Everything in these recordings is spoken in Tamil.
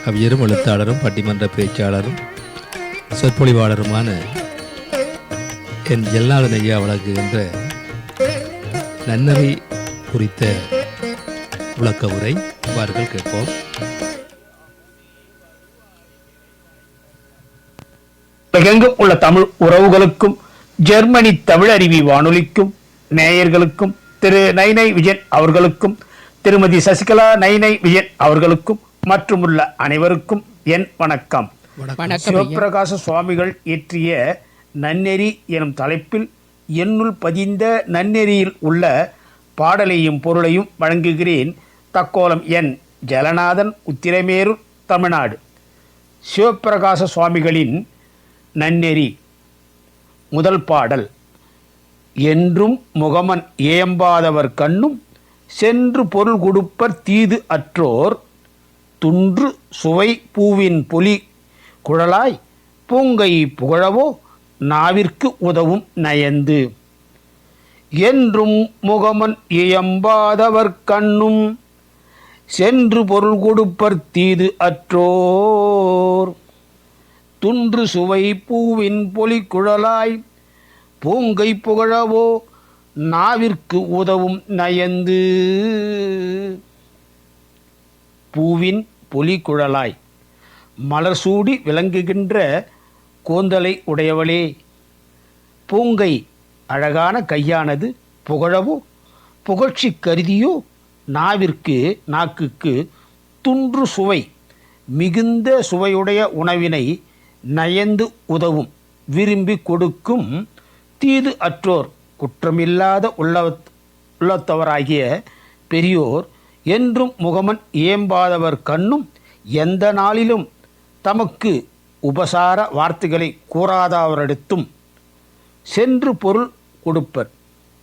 கவிஞரும் எழுத்தாளரும் பட்டிமன்ற பேச்சாளரும் சொற்பொழிவாளருமான என் ஜெல்நாதன் ஐயா வழங்குகின்ற நன்னறி குறித்த விளக்க உரை வார்கள் கேட்போம். உலகெங்கும் உள்ள தமிழ் உறவுகளுக்கும் ஜெர்மனி தமிழருவி வானொலிக்கும் நேயர்களுக்கும் திரு நைனை விஜயன் அவர்களுக்கும் திருமதி சசிகலா நைனை விஜயன் அவர்களுக்கும் மற்றும் உள்ள அனைவருக்கும் என் வணக்கம். சிவபிரகாச சுவாமிகள் இயற்றிய நன்னெறி எனும் தலைப்பில் என்னுள் பதிந்த நன்னெறியில் உள்ள பாடலையும் பொருளையும் வழங்குகிறேன். தக்கோலம் என் ஜலநாதன், உத்திரமேரூர், தமிழ்நாடு. சிவபிரகாச சுவாமிகளின் நன்னெறி. முதல் பாடல். என்றும் முகமன் ஏம்பாதவர் கண்ணும் சென்று பொருள் கொடுப்பர் தீது அற்றோர் துன்று சுவை பூவின் பொலி குழலாய் பூங்கை புகழவோ நாவிற்கு உதவும் நயந்து. என்றும் முகமன் இயம்பாதவர் கண்ணும் சென்று பொருள் கொடுப்பர் தீது அற்றோர் துன்று சுவை பூவின் பொலி குழலாய் பூங்கை புகழவோ நாவிற்கு உதவும் நயந்து. பூவின் பொலி குழலாய், மலர் சூடி விளங்குகின்ற கோந்தலை உடையவளே, பூங்கை அழகான கையானது புகழவோ புகழ்ச்சி கருதியோ நாக்குக்கு துன்று சுவை மிகுந்த சுவையுடைய உணவினை நயந்து உதவும் விரும்பி கொடுக்கும் தீது அற்றோர் குற்றமில்லாத உள்ளத்தவராகிய பெரியோர் என்றும் முகமன் ஏம்பாதவர் கண்ணும் எந்த நாளிலும் தமக்கு உபசார வார்த்தைகளை கூறாதவரிடத்தும் சென்று பொருள் கொடுப்பர்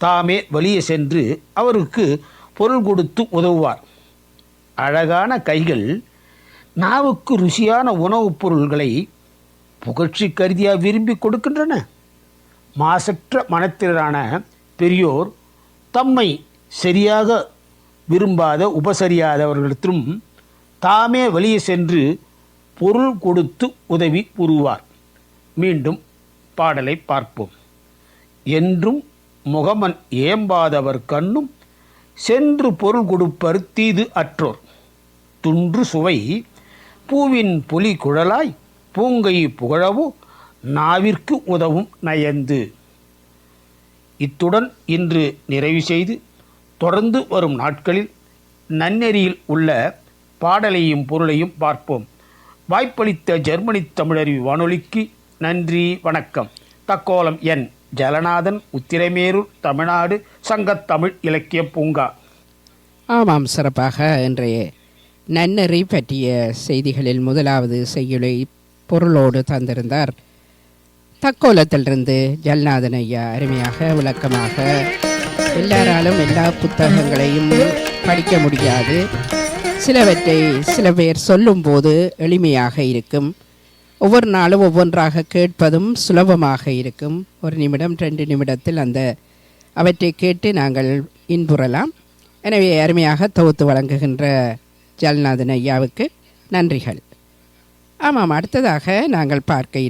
தாமே வெளியே சென்று அவருக்கு பொருள் கொடுத்து உதவுவார். அழகான கைகள் நாவுக்கு ருசியான உணவுப் பொருள்களை புகழ்ச்சி கருதியாக விரும்பி கொடுக்கின்றன. மாசற்ற மனத்தினரான பெரியோர் தம்மை சரியாக விரும்பாத உபசரியாதவர்களிடத்திலும் தாமே வெளியே சென்று பொருள் கொடுத்து உதவி புரிவார். மீண்டும் பாடலை பார்ப்போம். என்றும் முகமன் ஏம்பாதவர் கண்ணும் சென்று பொருள் கொடுப்பர் தீது அற்றோர் துன்று சுவை பூவின் பொலி குழலாய் பூங்கை புகழவோ நாவிற்கு உதவும் நயந்து. இத்துடன் இன்று நிறைவு செய்து தொடர்ந்து வரும் நாட்களில் நன்னெறியில் உள்ள பாடலையும் பொருளையும் பார்ப்போம். வாய்ப்பளித்த ஜெர்மனி தமிழருவி வானொலிக்கு நன்றி, வணக்கம். தக்கோலம் என் ஜலநாதன், உத்திரமேரூர், தமிழ்நாடு, சங்கத்தமிழ் இலக்கிய பூங்கா. ஆமாம், சிறப்பாக இன்றைய நன்னெறி பற்றிய செய்திகளில் முதலாவது செய்யுளை பொருளோடு தந்திருந்தார் தக்கோலத்திலிருந்து ஜல்நாதன் ஐயா. அருமையாக விளக்கமாக, எல்லாராலும் எல்லா புத்தகங்களையும் படிக்க முடியாது, சிலவற்றை சில பேர் சொல்லும்போது எளிமையாக இருக்கும், ஒவ்வொரு நாளும் ஒவ்வொன்றாக கேட்பதும் சுலபமாக இருக்கும். 1 நிமிடம் 2 நிமிடத்தில் அவற்றை கேட்டு நாங்கள் இன்புறலாம். எனவே அருமையாக தொகுத்து வழங்குகின்ற ஜல்நாதன் ஐயாவுக்கு நன்றிகள். ஆமாம், அடுத்ததாக நாங்கள் பார்க்க